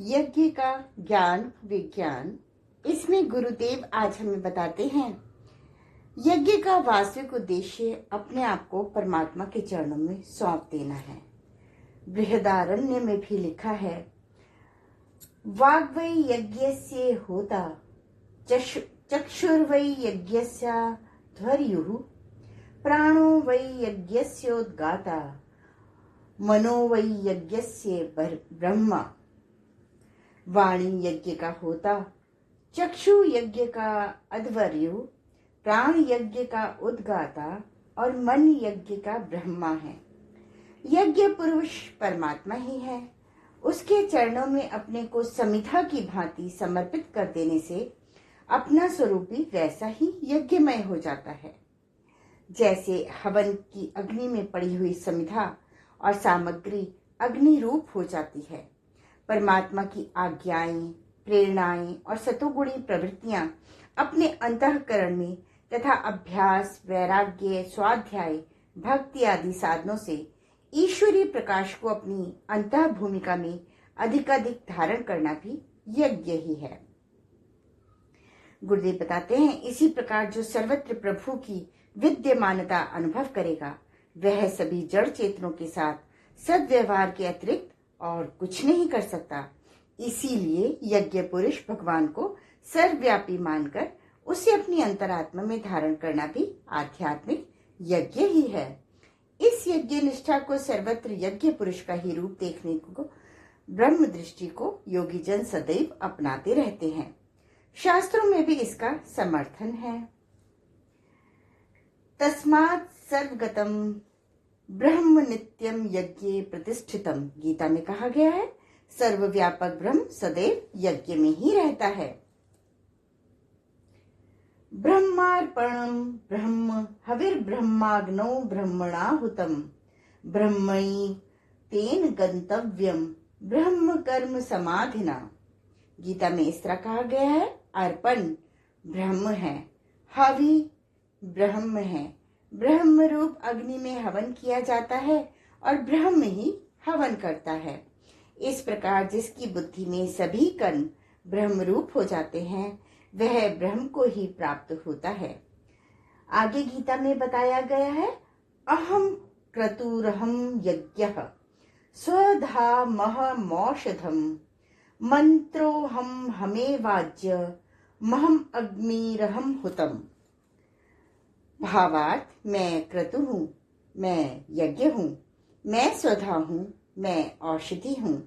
यज्ञ का ज्ञान विज्ञान। इसमें गुरुदेव आज हमें बताते हैं यज्ञ का वास्तविक उद्देश्य अपने आप को परमात्मा के चरणों में सौंप देना है। बृहदारण्य में भी लिखा है, वाग्वै यज्ञस्य होता चक्षुर्वै यज्ञस्य ध्वर्युः प्राणो वै यज्ञस्योद्गाता मनो वै यज्ञस्य ब्रह्मा। वाणी यज्ञ का होता, चक्षु यज्ञ का अध्वर्यु, प्राण यज्ञ का उद्गाता और मन यज्ञ का ब्रह्मा है। यज्ञ पुरुष परमात्मा ही है। उसके चरणों में अपने को समिधा की भांति समर्पित कर देने से अपना स्वरूप भी वैसा ही यज्ञमय हो जाता है। जैसे हवन की अग्नि में पड़ी हुई समिधा और सामग्री अग्नि रूप हो जाती है, परमात्मा की आज्ञाएं, प्रेरणाएं और सतोगुणी प्रवृत्तियां अपने अंतःकरण में तथा अभ्यास, वैराग्य, स्वाध्याय, भक्ति आदि साधनों से ईश्वरीय प्रकाश को अपनी अंतः भूमिका में अधिकाधिक धारण करना भी यज्ञ ही है। गुरुदेव बताते हैं, इसी प्रकार जो सर्वत्र प्रभु की विद्यमानता अनुभव करेगा वह सभी जड़ चेतनों के साथ सद्व्यवहार के अतिरिक्त और कुछ नहीं कर सकता। इसीलिए यज्ञ पुरुष भगवान को सर्वव्यापी मानकर उसे अपनी अंतरात्मा में धारण करना भी आध्यात्मिक यज्ञ ही है। इस यज्ञ निष्ठा को सर्वत्र यज्ञ पुरुष का ही रूप देखने को ब्रह्म दृष्टि को योगी जन सदैव अपनाते रहते हैं। शास्त्रों में भी इसका समर्थन है। तस्मात् सर्वगतम ब्रह्म नित्यम यज्ञे प्रतिष्ठितम। गीता में कहा गया है, सर्वव्यापक ब्रह्म सदैव यज्ञ में ही रहता है। ब्रह्मार्पणम ब्रह्म हविर्ब्रह्माग्नौ ब्रह्मणाहुतम ब्रह्मणि तेन गंतव्यम ब्रह्म कर्म समाधिना। गीता में इस तरह कहा गया है, अर्पण ब्रह्म है, हवि ब्रह्म है, ब्रह्म रूप अग्नि में हवन किया जाता है और ब्रह्म ही हवन करता है। इस प्रकार जिसकी बुद्धि में सभी कर्म ब्रह्म रूप हो जाते हैं वह ब्रह्म को ही प्राप्त होता है। आगे गीता में बताया गया है, अहम क्रतुरहम यज्ञः स्वधा मह मौषधम मंत्रोहम हमेवाज्य महम अग्निरहम हुतम। भावार्थ, मैं क्रतु हूँ, मैं यज्ञ हूँ, मैं स्वधा हूँ, मैं औषधि हूँ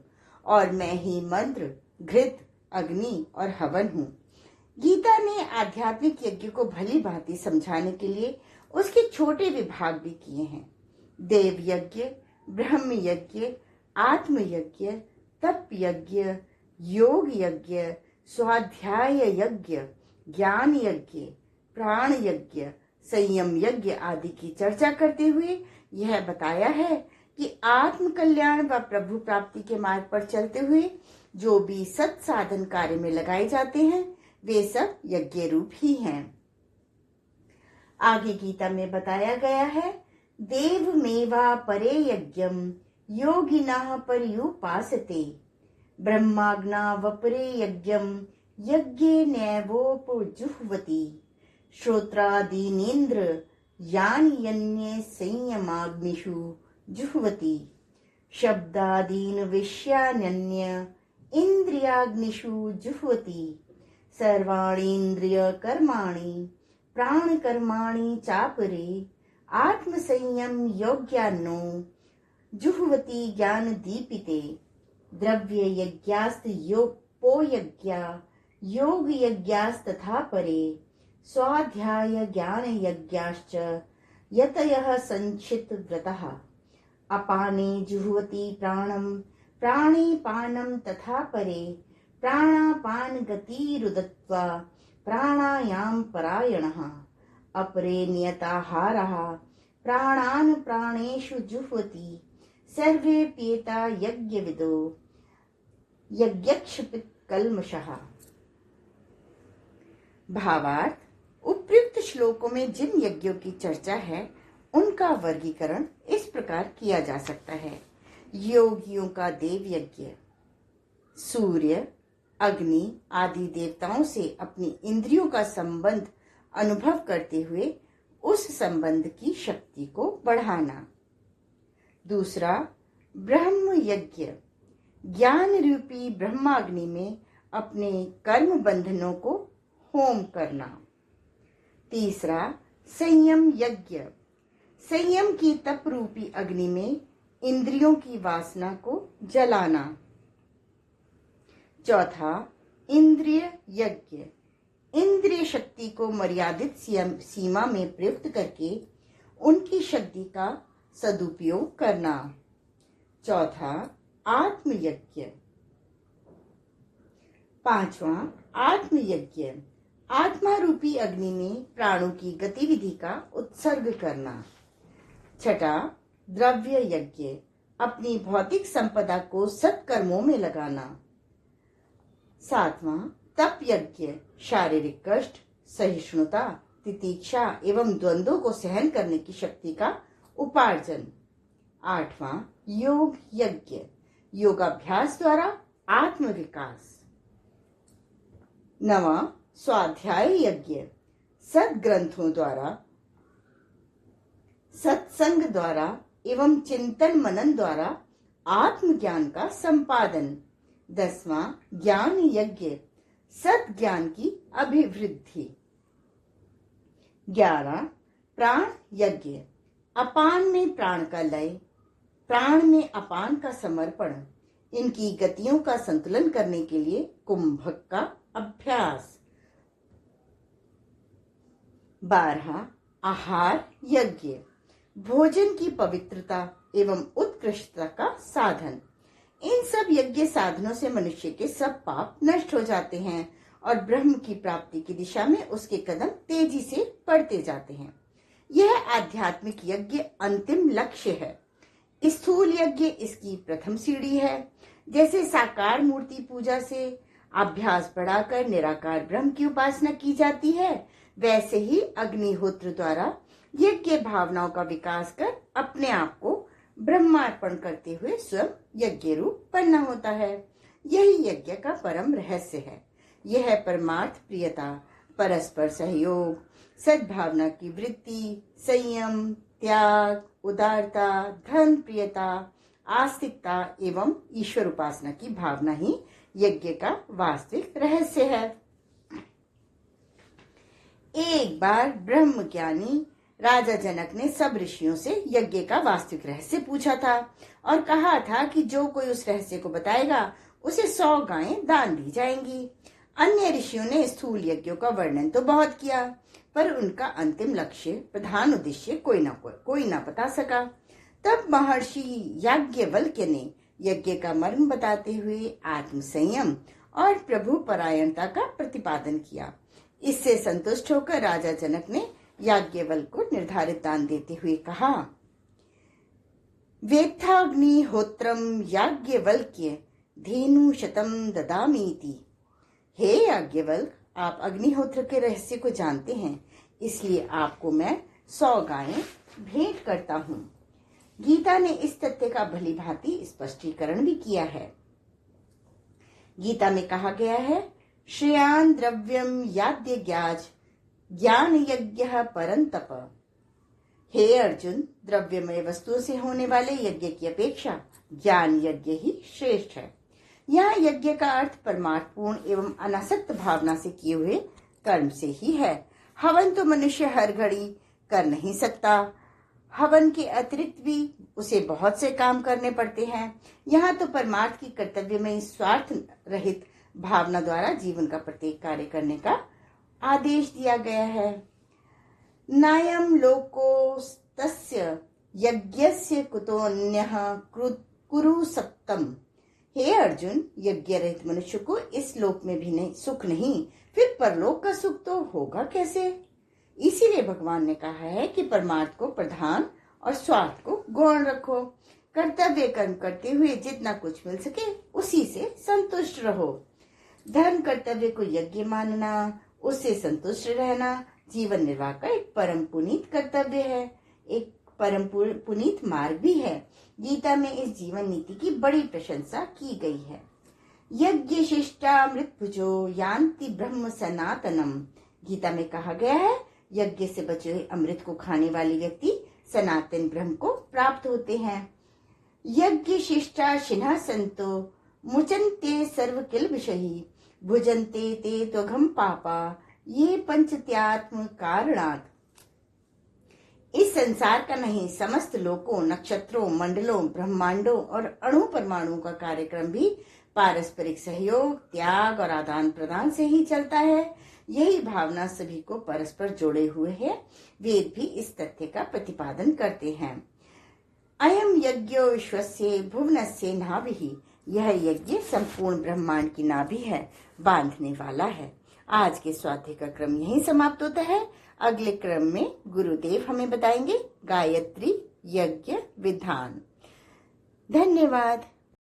और मैं ही मंत्र, घृत, अग्नि और हवन हूँ। गीता ने आध्यात्मिक यज्ञ को भली भांति समझाने के लिए उसके छोटे विभाग भी किए हैं। देव यज्ञ, ब्रह्म यज्ञ, आत्म यज्ञ, तप यज्ञ, योग यज्ञ, स्वाध्याय यज्ञ, ज्ञान यज्ञ, प्राण यज्ञ, संयम यज्ञ आदि की चर्चा करते हुए यह बताया है कि आत्म कल्याण व प्रभु प्राप्ति के मार्ग पर चलते हुए जो भी सत साधन कार्य में लगाए जाते हैं वे सब यज्ञ रूप ही हैं। आगे गीता में बताया गया है, देव मेवा परे यज्ञम योगिनः पर्युपासते ब्रह्माग्ना वपरे यज्ञम यज्ञे नैवोपजुह्वति श्रोत्रादीनेन्द्र यानि यन्ये संयमाग्निषु जुह्वति शब्दादीन विषयान्य इंद्रियाग्निषु जुह्वति सर्वाणीन्द्रिय कर्माणि प्राण कर्माणि चापरे आत्म संयम योग्यान्नो जुह्वति ज्ञान दीपिते द्रव्य यज्ञास्त योपो यज्ञा योग यज्ञास्तथा परे स्वाध्याय ज्ञान यज्ञाश्च यतयः संचित व्रतः अपाने जुह्वति प्राणम प्राणे पानम तथा परे प्राणापान गतिरुदत्वा प्राणायाम परायणः अपरे नियताहारः प्राणान् प्राणेषु जुह्वति सर्वे प्येता यज्ञविदो यज्ञक्षपित कल्मषः। भावार्थ, उपयुक्त श्लोकों में जिन यज्ञों की चर्चा है उनका वर्गीकरण इस प्रकार किया जा सकता है। योगियों का देव यज्ञ, सूर्य, अग्नि आदि देवताओं से अपनी इंद्रियों का संबंध अनुभव करते हुए उस संबंध की शक्ति को बढ़ाना। दूसरा, ब्रह्म यज्ञ, ज्ञान रूपी ब्रह्माग्नि में अपने कर्म बंधनों को होम करना। तीसरा, संयम यज्ञ, संयम की तप रूपी अग्नि में इंद्रियों की वासना को जलाना। चौथा, इंद्रिय यज्ञ, इंद्रिय शक्ति को मर्यादित सीमा में प्रयुक्त करके उनकी शक्ति का सदुपयोग करना। चौथा, आत्मयज्ञ। पांचवा, आत्मयज्ञ, आत्मा रूपी अग्नि में प्राणों की गतिविधि का उत्सर्ग करना। छठा, द्रव्य यज्ञ, अपनी भौतिक संपदा को सत्कर्मों में लगाना। सातवां, तप यज्ञ, शारीरिक कष्ट, सहिष्णुता, तितिक्षा एवं द्वंद्वों को सहन करने की शक्ति का उपार्जन। आठवां, योग यज्ञ, योगाभ्यास द्वारा आत्म विकास। नवां, स्वाध्याय यज्ञ, सद्ग्रंथों द्वारा, सत्संग द्वारा एवं चिंतन मनन द्वारा आत्मज्ञान का संपादन। दसवां, ज्ञान यज्ञ, सद्ज्ञान की अभिवृद्धि। 11, प्राण यज्ञ, अपान में प्राण का लय, प्राण में अपान का समर्पण, इनकी गतियों का संतुलन करने के लिए कुंभक का अभ्यास। 12, आहार यज्ञ, भोजन की पवित्रता एवं उत्कृष्टता का साधन। इन सब यज्ञ साधनों से मनुष्य के सब पाप नष्ट हो जाते हैं और ब्रह्म की प्राप्ति की दिशा में उसके कदम तेजी से बढ़ते जाते हैं। यह आध्यात्मिक यज्ञ अंतिम लक्ष्य है। स्थूल यज्ञ इसकी प्रथम सीढ़ी है। जैसे साकार मूर्ति पूजा से अभ्यास बढ़ाकर निराकार ब्रह्म की उपासना की जाती है, वैसे ही अग्निहोत्र द्वारा यज्ञ भावनाओं का विकास कर अपने आप को ब्रह्मार्पण करते हुए स्वयं यज्ञ रूप बनना होता है। यही यज्ञ का परम रहस्य है। यह परमार्थ प्रियता, परस्पर सहयोग, सद्भावना की वृत्ति, संयम, त्याग, उदारता, धन प्रियता, आस्तिकता एवं ईश्वर उपासना की भावना ही यज्ञ का वास्तविक रहस्य है। एक बार ब्रह्मज्ञानी राजा जनक ने सब ऋषियों से यज्ञ का वास्तविक रहस्य पूछा था और कहा था कि जो कोई उस रहस्य को बताएगा उसे 100 गायें दान दी जाएंगी। अन्य ऋषियों ने स्थूल यज्ञों का वर्णन तो बहुत किया, पर उनका अंतिम लक्ष्य, प्रधान उद्देश्य कोई ना बता सका। तब महर्षि याज्ञवल्क्य ने यज्ञ का मर्म बताते हुए आत्म संयम और प्रभु परायणता का प्रतिपादन किया। इससे संतुष्ट होकर राजा जनक ने याज्ञवल्क्य को निर्धारित दान देते हुए कहा, वेत्थाग्निहोत्रम याज्ञवल्क्य धेनु शतम ददामीति। हे याज्ञवल्क्य, आप अग्निहोत्र के रहस्य को जानते हैं, इसलिए आपको मैं 100 गायें भेंट करता हूँ। गीता ने इस तथ्य का भली भांति स्पष्टीकरण भी किया है। गीता में कहा गया है, श्रेयान द्रव्यम याद्यज्ञाज ज्ञान यज्ञ परंतप। हे अर्जुन, द्रव्यमय वस्तुओं से होने वाले यज्ञ की अपेक्षा ज्ञान यज्ञ ही श्रेष्ठ है। यहाँ यज्ञ का अर्थ परमार्थपूर्ण एवं अनासक्त भावना से किए हुए कर्म से ही है। हवन तो मनुष्य हर घड़ी कर नहीं सकता। हवन के अतिरिक्त भी उसे बहुत से काम करने पड़ते हैं। यहाँ तो परमार्थ की कर्तव्य में स्वार्थ रहित भावना द्वारा जीवन का प्रत्येक कार्य करने का आदेश दिया गया है। नायम लोकोस्तस्य यज्ञस्य कुतोन्यः कुरु सत्तम। हे अर्जुन, यज्ञ रहित मनुष्य को इस लोक में भी नहीं सुख नहीं, फिर परलोक का सुख तो होगा कैसे? इसीलिए भगवान ने कहा है कि परमार्थ को प्रधान और स्वार्थ को गौण रखो। कर्तव्य कर्म करते हुए जितना कुछ मिल सके उसी से संतुष्ट रहो। धर्म कर्तव्य को यज्ञ मानना, उससे संतुष्ट रहना जीवन निर्वाह का एक परम पुनीत कर्तव्य है, एक परम पुनीत मार्ग भी है। गीता में इस जीवन नीति की बड़ी प्रशंसा की गई है। यज्ञ शिष्टामृत भुजो यान्ति ब्रह्म सनातनम। गीता में कहा गया है, यज्ञ से बचे हुए अमृत को खाने वाले व्यक्ति सनातन ब्रह्म को प्राप्त होते हैं। यज्ञ शिष्टा शिन्हा संतो मुचन्ते सर्व किल विषयी भुजन्ते ते त्वघम पापा ये पंचत्यात्म कारणात्। इस संसार का नहीं, समस्त लोकों, नक्षत्रों, मंडलों, ब्रह्मांडों और अणु परमाणु का कार्यक्रम भी पारस्परिक सहयोग, त्याग और आदान प्रदान से ही चलता है। यही भावना सभी को परस्पर जोड़े हुए है। वेद भी इस तथ्य का प्रतिपादन करते हैं। अयम यज्ञो विश्वस्य भुवनस्य नाभिः। यह यज्ञ संपूर्ण ब्रह्मांड की नाभि है, बांधने वाला है। आज के स्वाध्याय का क्रम यहीं समाप्त होता है। अगले क्रम में गुरुदेव हमें बताएंगे गायत्री यज्ञ विधान। धन्यवाद।